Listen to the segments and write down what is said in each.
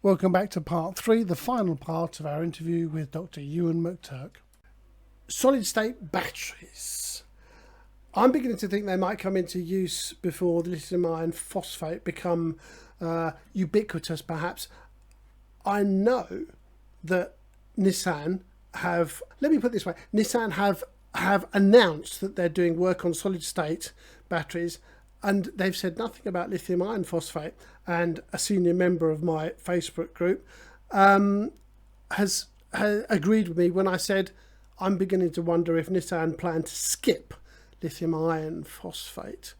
Welcome back to part 3, the final part of our interview with Dr. Euan McTurk. Solid state batteries. I'm beginning to think they might come into use before the lithium iron phosphate become ubiquitous, perhaps. I know that Nissan have, let me put it this way, Nissan have announced that they're doing work on solid state batteries, and they've said nothing about lithium iron phosphate. And a senior member of my Facebook group has agreed with me when I said I'm beginning to wonder if Nissan plan to skip lithium iron phosphate.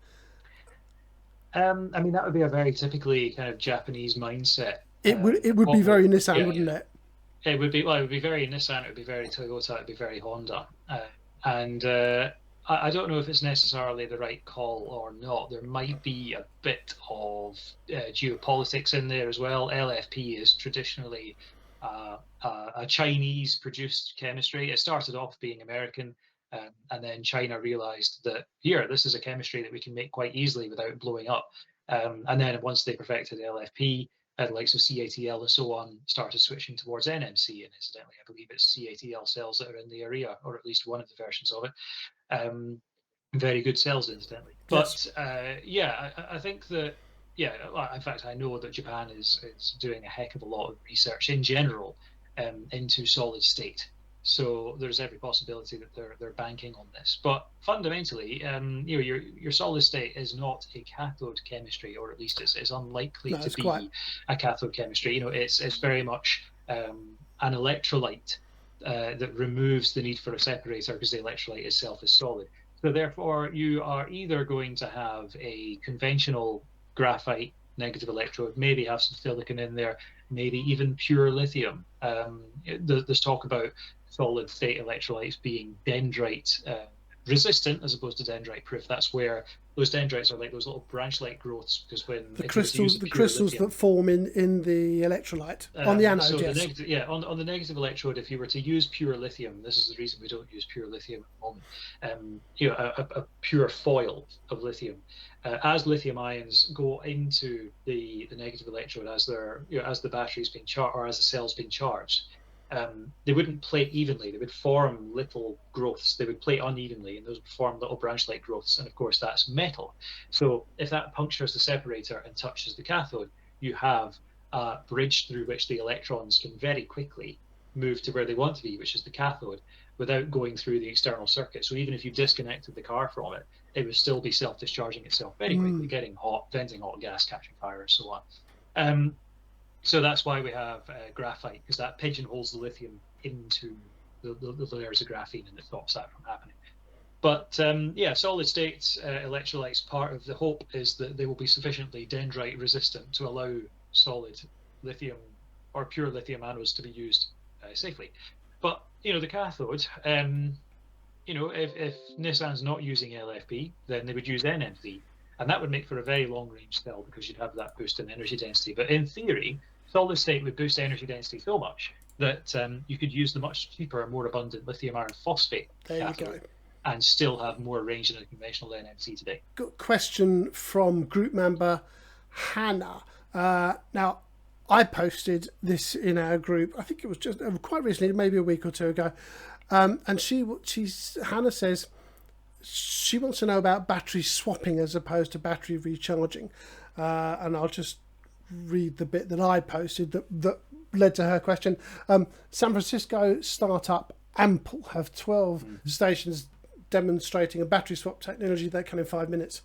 I mean, that would be a very typically kind of Japanese mindset. It would be very Nissan, wouldn't it? It would be, well, it would be very Nissan, it would be very Toyota, it would be very Honda. I don't know if it's necessarily the right call or not. There might be a bit of geopolitics in there as well. LFP is traditionally a Chinese-produced chemistry. It started off being American, and then China realized that, here, this is a chemistry that we can make quite easily without blowing up. And then once they perfected LFP, the likes of CATL and so on started switching towards NMC. And incidentally, I believe it's CATL cells that are in the area, or at least one of the versions of it. Very good cells, incidentally. But yes. I think that, in fact, I know that Japan is doing a heck of a lot of research in general into solid state. So there's every possibility that they're banking on this. But fundamentally, your solid state is not a cathode chemistry, or at least it's unlikely to be a cathode chemistry. It's very much an electrolyte that removes the need for a separator because the electrolyte itself is solid. So therefore, you are either going to have a conventional graphite negative electrode, maybe have some silicon in there, maybe even pure lithium. There's talk about solid state electrolytes being dendrite resistant as opposed to dendrite proof. That's where those dendrites are like those little branch-like growths, because when the crystals lithium, that form in the electrolyte on the anode. So yes. On the negative electrode, if you were to use pure lithium, this is the reason we don't use pure lithium at the moment. A pure foil of lithium. As lithium ions go into the negative electrode, as the battery's being charged, or as the cell's being charged, they wouldn't plate evenly. They would form little growths. They would plate unevenly, and those would form little branch-like growths. And of course, that's metal. So if that punctures the separator and touches the cathode, you have a bridge through which the electrons can very quickly move to where they want to be, which is the cathode, without going through the external circuit. So even if you disconnected the car from it, it would still be self-discharging itself very quickly, getting hot, venting hot gas, catching fire, and so on. So that's why we have graphite, because that pigeonholes the lithium into the layers of graphene, and it stops that from happening. But solid state electrolytes, part of the hope is that they will be sufficiently dendrite resistant to allow solid lithium or pure lithium anodes to be used safely. But the cathode, if Nissan's not using LFP, then they would use NMC, and that would make for a very long range cell because you'd have that boost in energy density. But in theory, solid state would boost energy density so much that you could use the much cheaper, more abundant lithium iron phosphate cathode and still have more range than a conventional NMC today. Good question from group member Hannah. Now, I posted this in our group. I think it was just quite recently, maybe a week or two ago. And Hannah says she wants to know about battery swapping as opposed to battery recharging. And I'll just read the bit that I posted that led to her question. San Francisco startup Ample have 12 stations demonstrating a battery swap technology that can, in 5 minutes,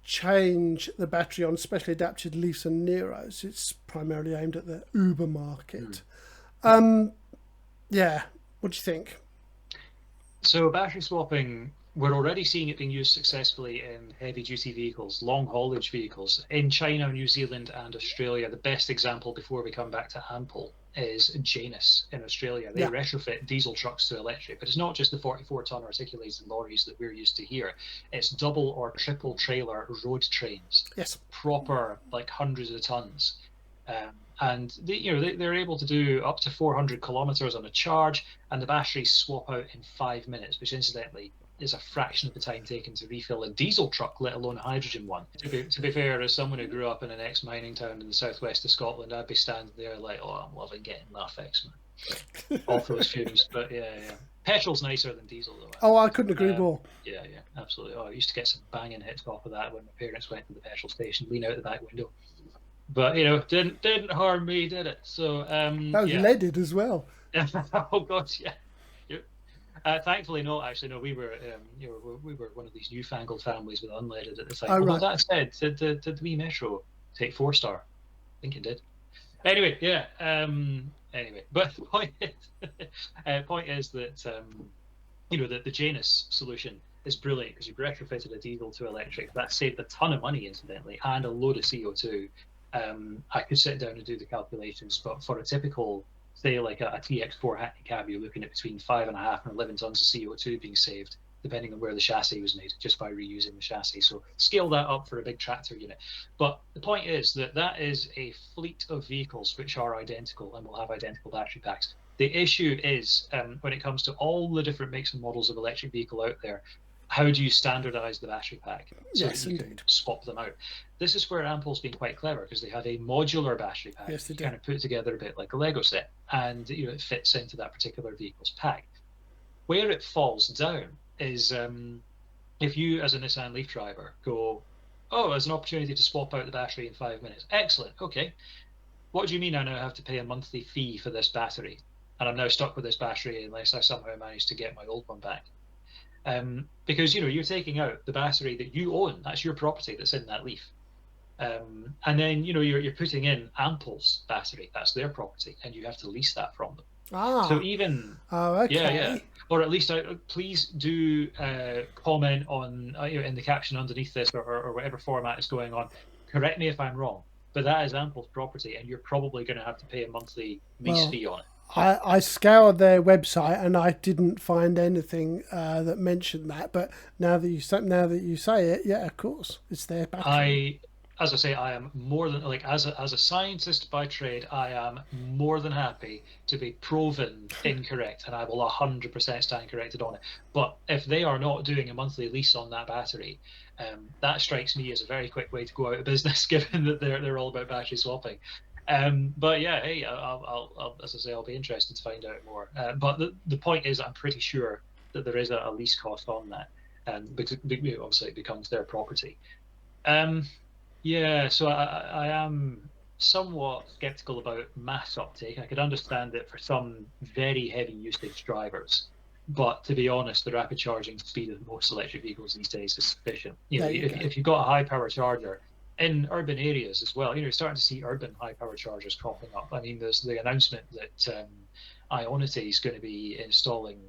change the battery on specially adapted Leafs and Neros. It's primarily aimed at the Uber market. What do you think? So battery swapping, we're already seeing it being used successfully in heavy-duty vehicles, long-haulage vehicles. In China, New Zealand, and Australia, the best example before we come back to Ample is Janus in Australia. They retrofit diesel trucks to electric, but it's not just the 44-ton articulated lorries that we're used to here. It's double or triple trailer road trains. Yes. Proper, like hundreds of tons. And they're able to do up to 400 kilometers on a charge, and the batteries swap out in 5 minutes, which incidentally is a fraction of the time taken to refill a diesel truck, let alone a hydrogen one. To be fair, as someone who grew up in an ex-mining town in the southwest of Scotland, I'd be standing there like, oh, I'm loving getting that fix, man. Off those fumes. But yeah. Petrol's nicer than diesel, though. Oh, I couldn't agree more. Yeah, absolutely. Oh, I used to get some banging hits off of that when my parents went to the petrol station, lean out the back window. But didn't harm me, did it? So that was leaded as well. Oh God, yeah. Thankfully, not actually. No, we were we were one of these newfangled families with unleaded at the time. Although that said, did the wee Metro take 4-star? I think it did. Anyway, yeah. Anyway, but the point is that that the Janus solution is brilliant because you've retrofitted a diesel to electric. That saved a ton of money, incidentally, and a load of CO2. I could sit down and do the calculations, but for a typical, say, like a TX4 Hackney cab, you're looking at between 5.5 and 11 tons of CO2 being saved, depending on where the chassis was made, just by reusing the chassis. So scale that up for a big tractor unit. But the point is that is a fleet of vehicles which are identical and will have identical battery packs. The issue is when it comes to all the different makes and models of electric vehicle out there, how do you standardize the battery pack so that you can swap them out? This is where Ampol's been quite clever, because they have a modular battery pack. Yes, they do. Kind of put together a bit like a Lego set, and it fits into that particular vehicle's pack. Where it falls down is if you, as a Nissan Leaf driver, go, oh, there's an opportunity to swap out the battery in 5 minutes. Excellent. Okay. What do you mean I now have to pay a monthly fee for this battery? And I'm now stuck with this battery unless I somehow manage to get my old one back. Because you're taking out the battery that you own. That's your property that's in that Leaf. And then you're putting in Ampol's battery. That's their property, and you have to lease that from them. So even okay. Or at least please do comment on in the caption underneath this or whatever format is going on. Correct me if I'm wrong, but that is Ampol's property, and you're probably going to have to pay a monthly lease fee on it. I scoured their website and I didn't find anything that mentioned that. But now that you say it, yeah, of course, it's their battery. As I say, I am more than as a scientist by trade, I am more than happy to be proven incorrect, and I will 100% stand corrected on it. But if they are not doing a monthly lease on that battery, that strikes me as a very quick way to go out of business, given that they're all about battery swapping. But yeah, hey, I'll as I say, I'll be interested to find out more. But the point is, I'm pretty sure that there is a lease cost on that, because obviously it becomes their property. Yeah, so I am somewhat skeptical about mass uptake. I could understand it for some very heavy usage drivers, but to be honest, the rapid charging speed of most electric vehicles these days is sufficient. If you've got a high power charger in urban areas as well, you're starting to see urban high power chargers cropping up. I mean, there's the announcement that Ionity is going to be installing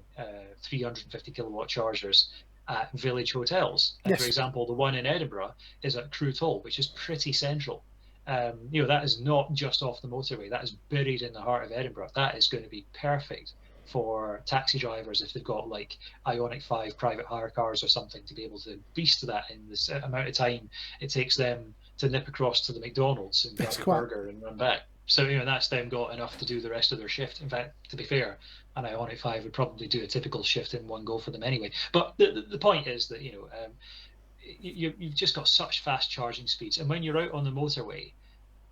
350 kilowatt chargers at village hotels. And for example, the one in Edinburgh is at Crewe Toll, which is pretty central. That is not just off the motorway. That is buried in the heart of Edinburgh. That is going to be perfect for taxi drivers if they've got like Ioniq 5 private hire cars or something, to be able to beast that in this amount of time it takes them to nip across to the McDonald's and grab a burger and run back. So that's them got enough to do the rest of their shift. In fact, to be fair, an Ioniq 5 would probably do a typical shift in one go for them anyway. But the point is that you've just got such fast charging speeds, and when you're out on the motorway,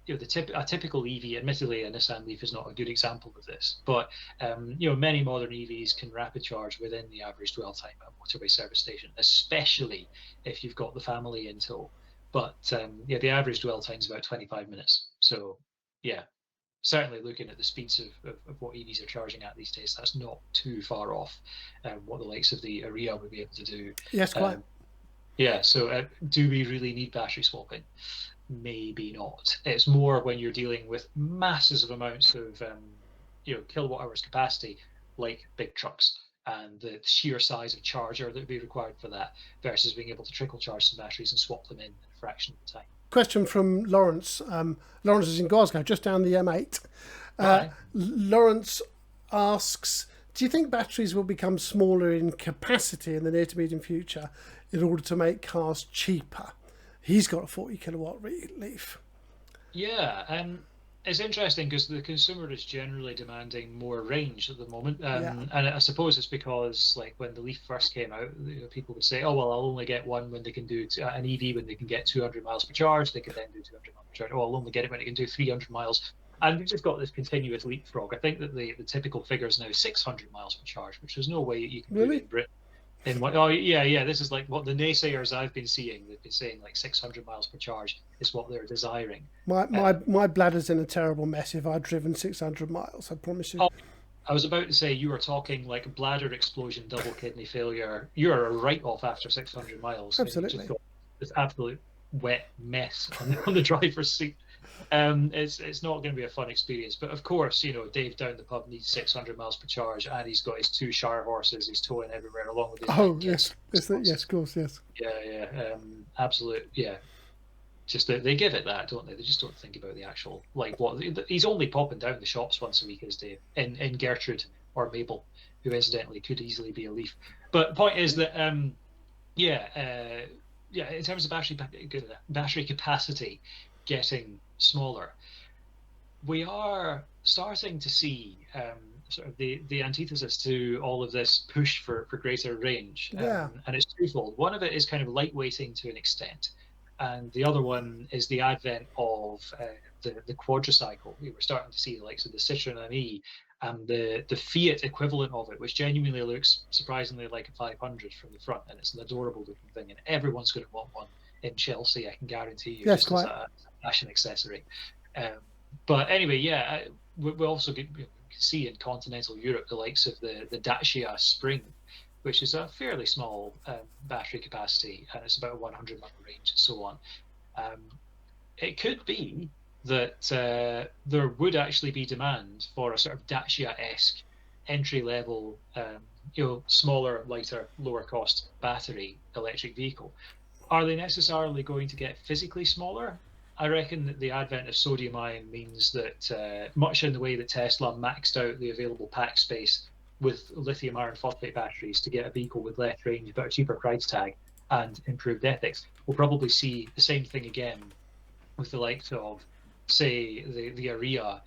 a typical EV, admittedly a Nissan Leaf is not a good example of this, but many modern EVs can rapid charge within the average dwell time at a motorway service station, especially if you've got the family in tow. But the average dwell time is about 25 minutes. So yeah, certainly looking at the speeds of what EVs are charging at these days, that's not too far off what the likes of the Aria would be able to do. Yes, quite. So do we really need battery swapping? Maybe not. It's more when you're dealing with massive amounts of kilowatt hours capacity, like big trucks, and the sheer size of charger that would be required for that, versus being able to trickle charge some batteries and swap them in a fraction of the time. Question from Lawrence. Lawrence is in Glasgow, just down the M8. Lawrence asks, do you think batteries will become smaller in capacity in the near to medium future in order to make cars cheaper? He's got a 40 kilowatt Leaf. Yeah, It's interesting because the consumer is generally demanding more range at the moment, Yeah. and I suppose it's because, like, when the Leaf first came out, people would say, "Oh well, I'll only get one when they can do an EV when they can get 200 miles per charge. They could then do 200 miles per charge. Oh, I'll only get it when it can do 300 miles." And we've just got this continuous leapfrog. I think that the typical figure is now 600 miles per charge, which there's no way you can put Really? in Britain. In what? Oh yeah. This is like what the naysayers I've been seeing. They've been saying like 600 miles per charge is what they're desiring. My bladder's in a terrible mess if I'd driven 600 miles, I promise you. Oh, I was about to say you were talking like bladder explosion, double kidney failure. You're a write-off after 600 miles. And you just Absolutely. got this absolute wet mess on the driver's seat. It's not going to be a fun experience. But of course, Dave down the pub needs 600 miles per charge, and he's got his 2 Shire horses he's towing everywhere along with his Oh, kids. yes, of course, yes. Yeah. Absolute, yeah. Just that they give it that, don't they? They just don't think about the actual, like, what he's only popping down the shops once a week, is Dave, in Gertrude or Mabel, who incidentally could easily be a Leaf. But the point is that yeah, in terms of battery capacity getting smaller, we are starting to see sort of the antithesis to all of this push for greater range. Yeah. And it's twofold. One of it is kind of lightweighting to an extent, and the other one is the advent of the quadricycle. We were starting to see the likes of the Citroen ME and the Fiat equivalent of it, which genuinely looks surprisingly like a 500 from the front, and it's an adorable looking thing, and everyone's going to want one in Chelsea, I can guarantee you, Yes, just quite. as a fashion accessory. But anyway, yeah, we also see in continental Europe the likes of the Dacia Spring, which is a fairly small battery capacity, and it's about a 100-mile range and so on. It could be that there would actually be demand for a sort of Dacia-esque entry-level, smaller, lighter, lower-cost battery electric vehicle. Are they necessarily going to get physically smaller? I reckon that the advent of sodium ion means that much in the way that Tesla maxed out the available pack space with lithium iron phosphate batteries to get a vehicle with less range but a cheaper price tag and improved ethics, we'll probably see the same thing again with the likes of, say, the Aria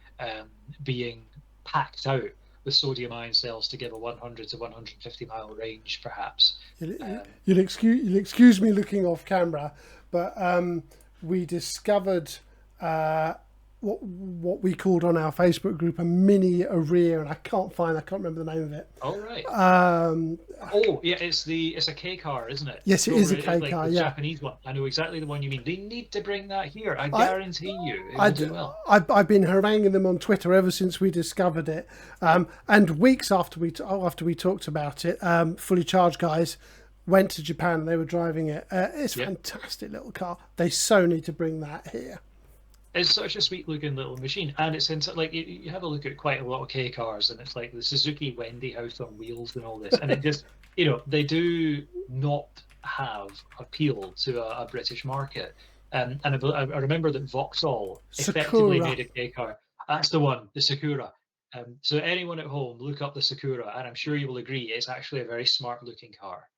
being packed out with sodium ion cells to give a 100 to 150 mile range, perhaps. You'll excuse me looking off camera, but we discovered what we called on our Facebook group a mini Aria, and I can't remember the name of it. Oh right. Um, Oh yeah, it's a K car, isn't it? Yes, it is a K car. The Yeah, Japanese one. I know exactly the one you mean. They need to bring that here. I guarantee you, it will do well. I've been haranguing them on Twitter ever since we discovered it, and weeks after we talked about it, Fully Charged guys went to Japan. They were driving it. It's a fantastic little car. They so need to bring that here. It's such a sweet looking little machine, and it's into, like, you have a look at quite a lot of K cars, and it's like the Suzuki Wendy House on wheels and all this, and it just they do not have appeal to a British market. And I remember that Vauxhall effectively made a K car. That's the one, the Sakura. So anyone at home, look up the Sakura, and I'm sure you will agree it's actually a very smart looking car.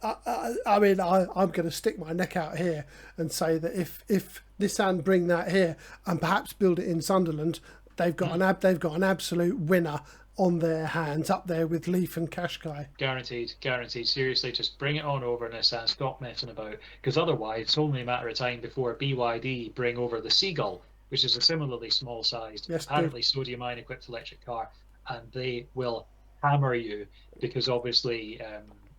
I mean, I'm going to stick my neck out here and say that if Nissan bring that here and perhaps build it in Sunderland, they've got an absolute winner on their hands, up there with Leaf and Qashqai. Guaranteed. Seriously, just bring it on over, Nissan. Stop messing about, because otherwise it's only a matter of time before BYD bring over the Seagull, which is a similarly small-sized, apparently sodium-ion equipped electric car, and they will hammer you, because obviously,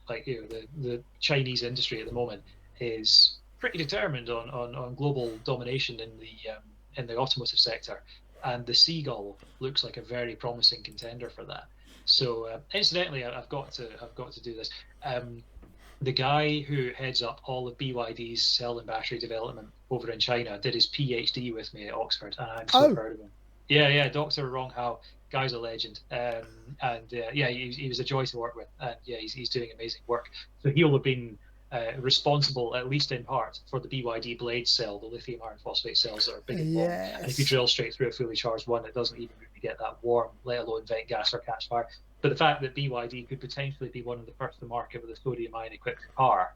the Chinese industry at the moment is pretty determined on global domination in the automotive sector, and the Seagull looks like a very promising contender for that. So, incidentally, I've got to do this. The guy who heads up all of BYD's cell and battery development over in China did his PhD with me at Oxford, and I'm so proud of him. Yeah, Dr. Rong Hao, guy's a legend, he was a joy to work with, and he's doing amazing work. So he'll have been responsible, at least in part, for the BYD Blade cell, the lithium iron phosphate cells that are big and long. And if you drill straight through a fully charged one, it doesn't even really get that warm, let alone vent gas or catch fire. But the fact that BYD could potentially be one of the first to market with a sodium ion equipped car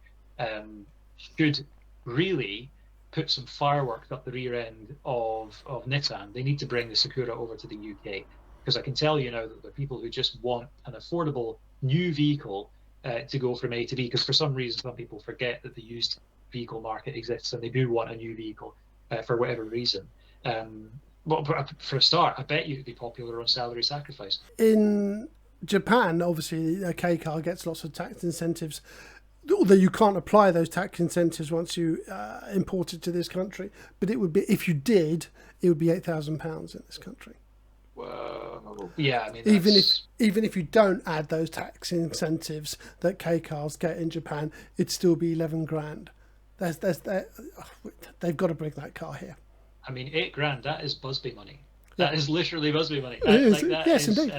should really put some fireworks up the rear end of Nissan, they need to bring the Sakura over to the UK, because I can tell you now that there are people who just want an affordable new vehicle to go from A to B, because for some reason some people forget that the used vehicle market exists and they do want a new vehicle for whatever reason. Well, for a start, I bet you it'd be popular on salary sacrifice. In Japan, obviously, a K car gets lots of tax incentives, although you can't apply those tax incentives once you import it to this country. But it would be, if you did, it would be £8,000 in this country. Well, yeah, I mean, even if you don't add those tax incentives that K cars get in Japan, it'd still be 11 grand. They've got to bring that car here. I mean, £8,000, that is Busby money. That is literally Busby money. Yes, indeed.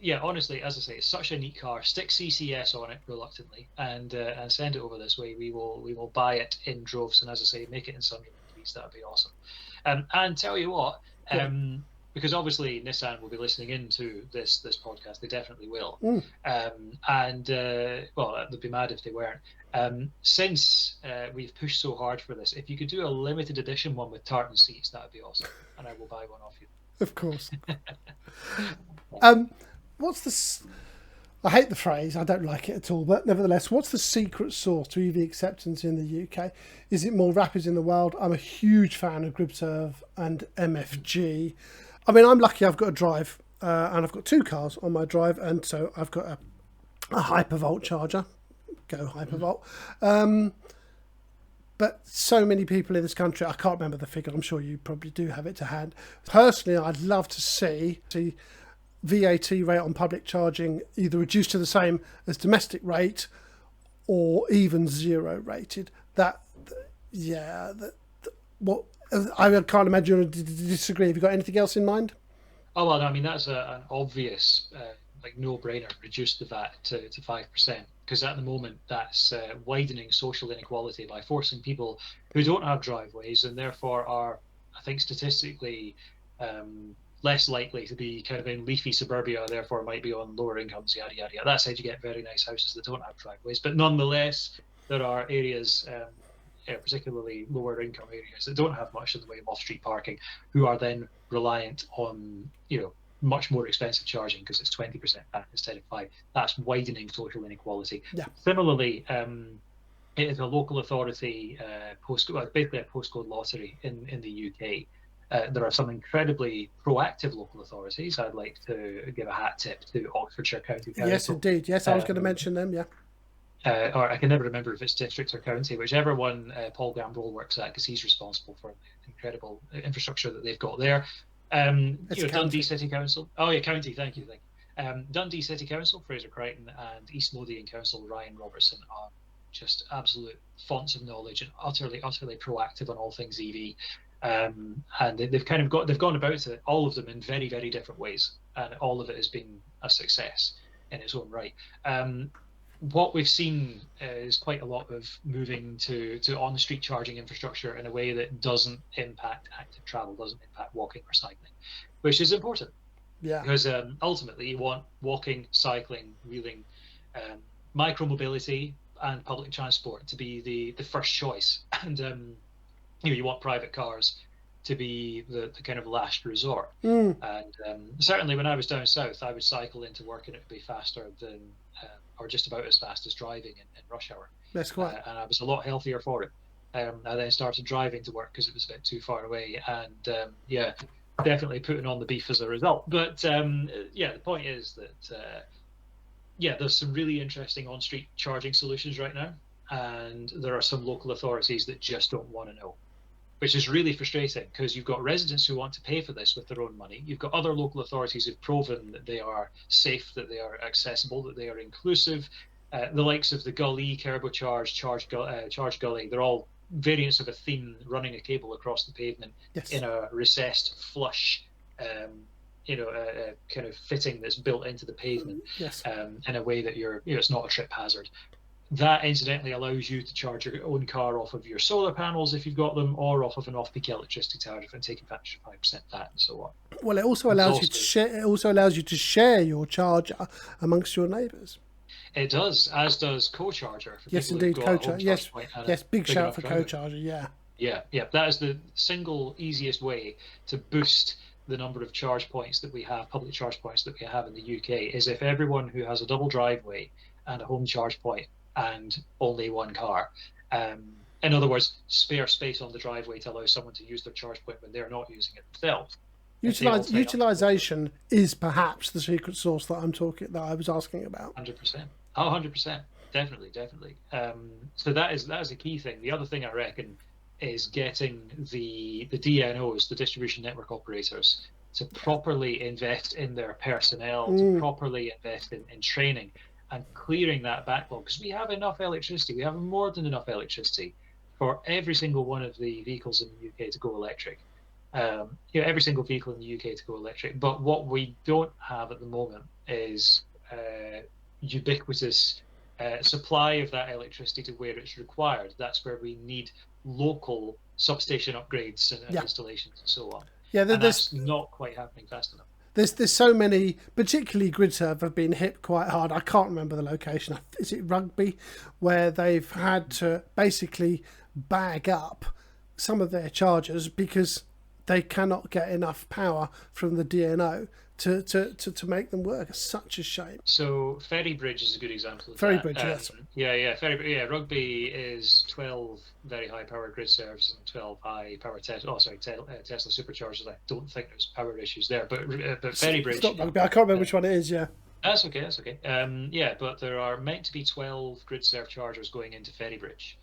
Yeah, honestly, as I say, it's such a neat car. Stick CCS on it reluctantly, and send it over this way. We will buy it in droves, and as I say, make it in Sunderland, please. That'd be awesome. And tell you what, because obviously Nissan will be listening into this podcast. They definitely will. Well, they'd be mad if they weren't. Since we've pushed so hard for this, if you could do a limited edition one with tartan seats, that would be awesome, and I will buy one off you. Of course. What's the... I hate the phrase, I don't like it at all, but nevertheless, what's the secret sauce to EV acceptance in the UK? Is it more rapids in the world? I'm a huge fan of GribServe and MFG. I mean, I'm lucky I've got a drive, and I've got 2 cars on my drive, and so I've got a Hypervolt charger. Go Hypervolt. But so many people in this country, I can't remember the figure, I'm sure you probably do have it to hand. Personally, I'd love to see VAT rate on public charging either reduced to the same as domestic rate or even 0 rated. What I can't imagine you disagree. Have you got anything else in mind? Oh, well, no, I mean, that's an obvious no-brainer. Reduce the VAT to 5%, because at the moment that's widening social inequality by forcing people who don't have driveways and therefore are, I think, statistically less likely to be kind of in leafy suburbia, therefore might be on lower incomes, yada, yada, yada. That said, you get very nice houses that don't have driveways, but nonetheless, there are areas, particularly lower income areas, that don't have much in the way of off-street parking, who are then reliant on, much more expensive charging because it's 20% back instead of 5%. That's widening social inequality. Yeah. Similarly, it is a local authority basically a postcode lottery in the UK. There are some incredibly proactive local authorities. I'd like to give a hat tip to Oxfordshire County Council. Yes, indeed. Yes, I was going to mention them, yeah. Or I can never remember if it's district or county, whichever one Paul Gambrell works at, because he's responsible for the incredible infrastructure that they've got there. Dundee City Council. Oh, yeah, county. Thank you. Dundee City Council, Fraser Crichton, and East Lothian Council, Ryan Robertson, are just absolute fonts of knowledge and utterly proactive on all things EV. And they've gone about it, all of them, in very, very different ways, and all of it has been a success in its own right. What we've seen is quite a lot of moving to on-street charging infrastructure in a way that doesn't impact active travel, doesn't impact walking or cycling, which is important. Yeah. Because ultimately you want walking, cycling, wheeling, micromobility and public transport to be the first choice, and you want private cars to be the kind of last resort. And certainly when I was down south, I would cycle into work and it would be faster than, or just about as fast as driving in rush hour. That's quite. And I was a lot healthier for it. I then started driving to work because it was a bit too far away, and definitely putting on the beef as a result. But the point is that there's some really interesting on-street charging solutions right now, and there are some local authorities that just don't want to know, which is really frustrating, because you've got residents who want to pay for this with their own money. You've got other local authorities who've proven that they are safe, that they are accessible, that they are inclusive. The likes of the Gully, Kerbo Charge Gully, they're all variants of a theme, running a cable across the pavement in a recessed flush, kind of fitting that's built into the pavement in a way that it's not a trip hazard. That incidentally allows you to charge your own car off of your solar panels if you've got them, or off of an off-peak electricity tariff, and take advantage of 5% VAT and so on. Well, it also allows you to share. It also allows you to share your charger amongst your neighbours. It does, as does CoCharger. Yes, indeed, CoCharger. Yes, big shout for CoCharger. Yeah, yeah, that is the single easiest way to boost the number of charge points that we have, public charge points that we have in the UK, is if everyone who has a double driveway and a home charge point and only one car, in other words, spare space on the driveway to allow someone to use their charge point when they're not using it themselves. If they all sign up to Utilization is perhaps the secret sauce that I was asking about. 100%. Oh, 100%. Definitely, definitely. So that is a key thing. The other thing I reckon is getting the DNOs, the distribution network operators, to properly invest in their personnel, to properly invest in training and clearing that backlog, because we have enough electricity. We have more than enough electricity for every single one of the vehicles in the UK to go electric. Every single vehicle in the UK to go electric. But what we don't have at the moment is ubiquitous supply of that electricity to where it's required. That's where we need local substation upgrades and installations and so on. Yeah, that's not quite happening fast enough. There's so many, particularly GridServe have been hit quite hard. I can't remember the location. Is it Rugby, where they've had to basically bag up some of their chargers because they cannot get enough power from the DNO to make them work. It's such a shame. So Ferrybridge is a good example of Ferrybridge, yes. Rugby is 12 very high power grid serves and 12 high power Tesla superchargers. I don't think there's power issues there, but Ferrybridge. It's not Rugby. I can't remember which one it is. Yeah. That's okay. But there are meant to be 12 grid serve chargers going into Ferrybridge.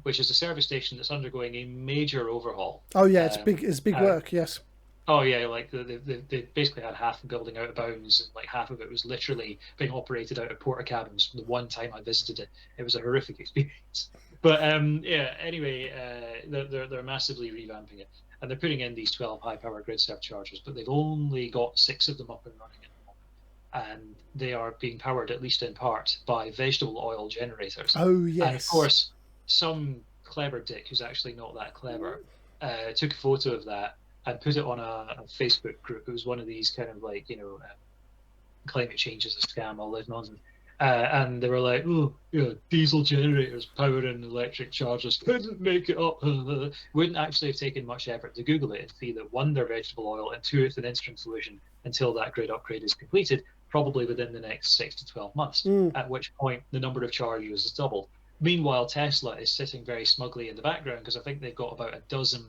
Which is a service station that's undergoing a major overhaul. Oh yeah, it's big work. Yes. Oh yeah, like they basically had half the building out of bounds, and like half of it was literally being operated out of porta cabins. The one time I visited it was a horrific experience. But anyway, they're massively revamping it, and they're putting in these 12 high power grid serve chargers, but they've only got 6 of them up and running at the moment, and they are being powered at least in part by vegetable oil generators. Oh yes. And of course, some clever dick who's actually not that clever took a photo of that and put it on a Facebook group. It was one of these kind of like, climate change is a scam, all this nonsense. And they were like, diesel generators powering electric chargers, couldn't make it up. Wouldn't actually have taken much effort to Google it and see that 1, they're vegetable oil, and 2, it's an interim solution until that grid upgrade is completed, probably within the next 6 to 12 months, at which point the number of chargers is doubled. Meanwhile, Tesla is sitting very smugly in the background because I think they've got about a dozen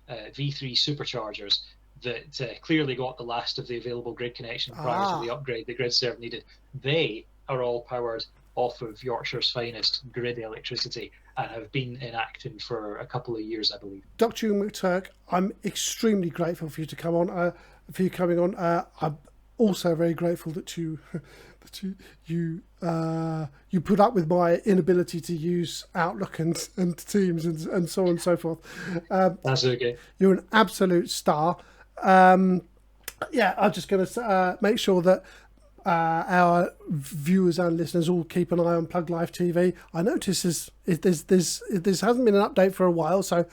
V3 superchargers that clearly got the last of the available grid connection prior to the upgrade the GridServe needed. They are all powered off of Yorkshire's finest grid electricity and have been in action for a couple of years, I believe. Dr. Euan McTurk, I'm extremely grateful for you to come on. For you coming on, I'm also very grateful that you put up with my inability to use Outlook and Teams and so on and so forth. That's okay. You're an absolute star. I'm just going to make sure that our viewers and listeners all keep an eye on Plug Life TV. I notice this hasn't been an update for a while, so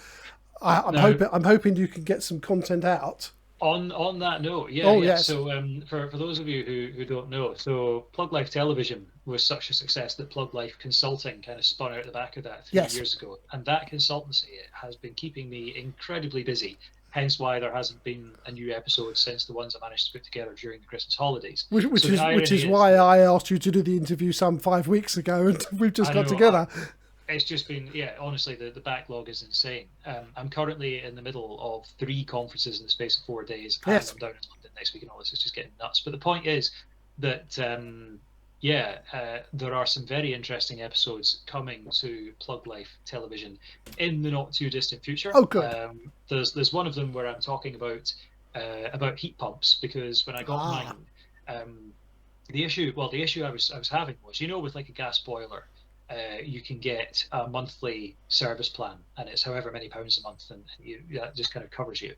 I'm hoping you can get some content out. On that note, yes. So for those of you who don't know, so Plug Life Television was such a success that Plug Life Consulting kind of spun out the back of that 3 years ago, and that consultancy has been keeping me incredibly busy. Hence why there hasn't been a new episode since the ones I managed to put together during the Christmas holidays. Which is why I asked you to do the interview some 5 weeks ago, and we've just got together. It's just been, honestly, the backlog is insane. I'm currently in the middle of 3 conferences in the space of 4 days. Yes. I'm down in London next week and all this. It's just getting nuts. But the point is that, there are some very interesting episodes coming to Plug Life Television in the not too distant future. Oh, good. There's one of them where I'm talking about heat pumps, because when I got mine, the issue I was having was, with like a gas boiler, you can get a monthly service plan, and it's however many pounds a month, and that just kind of covers you.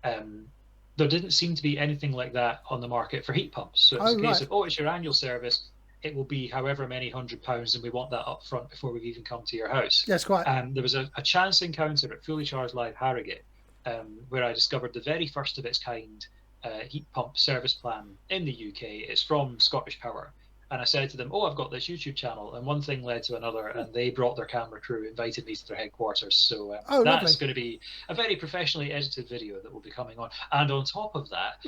There didn't seem to be anything like that on the market for heat pumps. So it's a case of, it's your annual service. It will be however many £100, and we want that up front before we've even come to your house. Yes, quite. There was a chance encounter at Fully Charged Live Harrogate, where I discovered the very first of its kind heat pump service plan in the UK. It's from Scottish Power. And I said to them, "Oh, I've got this YouTube channel," and one thing led to another, and they brought their camera crew, invited me to their headquarters. So Oh, that's lovely. going to be a very professionally edited video that will be coming on. And on top of that,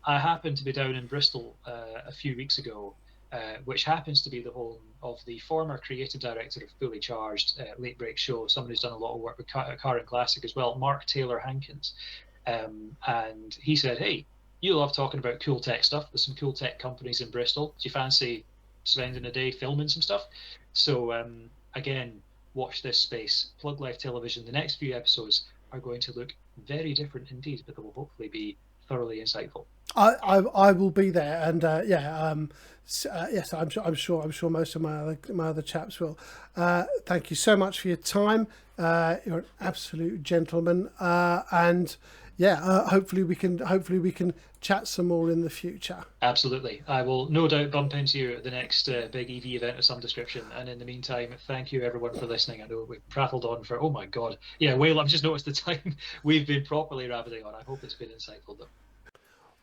I happened to be down in Bristol a few weeks ago, which happens to be the home of the former creative director of Fully Charged Late Break Show, someone who's done a lot of work with Car and Classic as well, Mark Taylor Hankins. And he said, "Hey, you love talking about cool tech stuff. There's some cool tech companies in Bristol. Do you fancy spending a day filming some stuff?" So again, watch this space. Plug Live Television. The next few episodes are going to look very different indeed, but they will hopefully be thoroughly insightful. I will be there, and yes, I'm sure most of my other chaps will. Thank you so much for your time. You're an absolute gentleman, and hopefully we can chat some more in the future. Absolutely. I will no doubt bump into you at the next big EV event of some description. And in the meantime, thank you everyone for listening. I know we've prattled on for, oh my God. Yeah, well, I've just noticed the time we've been properly rabbiting on. I hope it's been insightful though.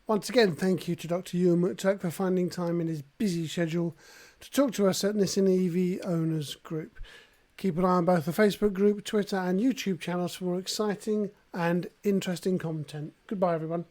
Once again, thank you to Dr. Euan McTurk for finding time in his busy schedule to talk to us at Nissan EV Owners Group. Keep an eye on both the Facebook group, Twitter and YouTube channels for more exciting and interesting content. Goodbye, everyone.